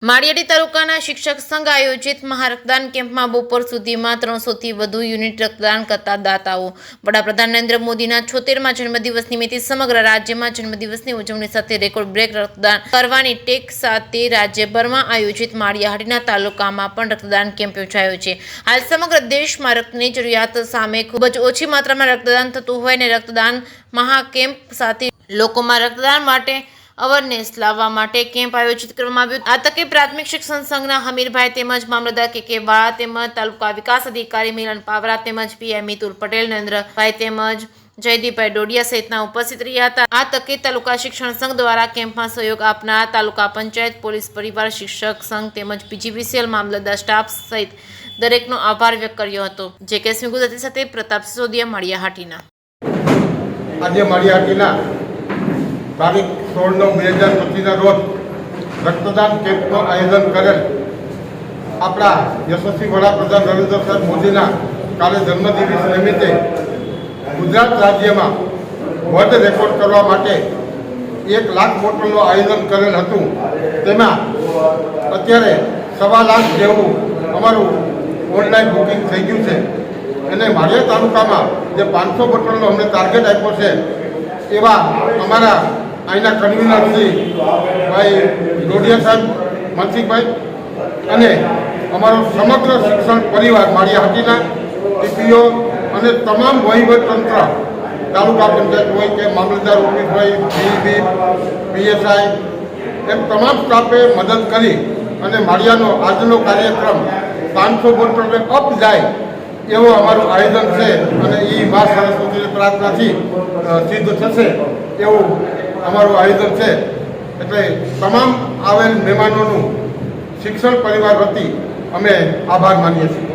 માળિયાડી તાલુકાના શિક્ષક સંઘ આયોજિત મહારક્તદાન કેમ્પમાં બપોર સુધીમાં 300થી વધુ યુનિટ રક્તદાન કરતા દાતાઓ। વડાપ્રધાન નરેન્દ્ર મોદીના 76મા જન્મદિવસ નિમિત્તે સમગ્ર રાજ્યમાં જન્મદિવસની ઉજવણી સાથે રેકોર્ડ બ્રેક રક્તદાન કરવાની ટેક સાથે રાજ્યભરમાં આયોજિત માળિયાહાટીના તાલુકામાં પણ રક્તદાન કેમ્પ યોજાયો છે। હાલ સમગ્ર દેશમાં રક્તની જરૂરિયાત સામે ખૂબ જ ઓછી માત્રામાં રક્તદાન થતું હોય અને રક્તદાન મહાકેમ્પ સાથે લોકોમાં રક્તદાન માટે અવેરનેસ લાવવા માટે કેમ્પ આયોજિત કરવામાં આવ્યો। આ તકે પ્રાથમિક શિક્ષણ સંઘના હમીરભાઈ તેમજ મામલતદાર કે વાળા તેમજ તાલુકા વિકાસ અધિકારી મિલન પાવરા તેમજ પીઆઈ મિતુલ પટેલ નરેન્દ્રભાઈ તેમજ જયદીપભાઈ ડોડિયા સહિતના ઉપસ્થિત રહ્યા હતા। આ તકે તાલુકા શિક્ષણ સંઘ દ્વારા કેમ્પમાં સહયોગ આપનાર તાલુકા પંચાયત પોલીસ પરિવાર શિક્ષક સંઘ તેમજ પીજીવીસીએલ મામલતદાર સ્ટાફ સહિત દરેકનો આભાર વ્યક્ત કર્યો હતો। જે કેસમી ગુજરાતી સાથે પ્રતાપ સિસોદિયા માળિયાહાટીના। આજે માળિયાહાટીના તારીખ 16/9/2025 રોજ રક્તદાન કેમ્પનું આયોજન કરેલ આપણા યશસ્વી વડાપ્રધાન નરેન્દ્ર સાહેબ મોદીના કાલે જન્મદિવસ નિમિત્તે ગુજરાત રાજ્યમાં વર્લ્ડ રેકોર્ડ કરવા માટે 1 લાખ બોટલનું આયોજન કરેલ હતું। તેમાં અત્યારે 1.25 લાખ જેવું અમારું ઓનલાઈન બુકિંગ થઈ ગયું છે અને માળિયા તાલુકામાં જે 500 બોટલનો અમને ટાર્ગેટ આપ્યો છે એવા અમારા અહીંના કન્વીનર શ્રી ભાઈ ડોડિયા સાહેબ મનસિંહભાઈ અને અમારો સમગ્ર શિક્ષણ પરિવાર માળિયાહાટીના ટીપીઓ અને તમામ વહીવટતંત્ર તાલુકા પંચાયત હોય કે મામલતદાર ઓફિસ હોય બીબી પીએસઆઈ એમ તમામ સ્ટાફે મદદ કરી અને માળિયાનો આજનો કાર્યક્રમ 500 બોટલે અપ જાય એવું અમારું આયોજન છે અને એ મા સરસ્વતીની પ્રાર્થનાથી સિદ્ધ થશે એવું અમારું આયોજન છે। એટલે તમામ આવેલ મહેમાનોનું શિક્ષણ પરિવાર વતી અમે આભાર માનીએ છીએ।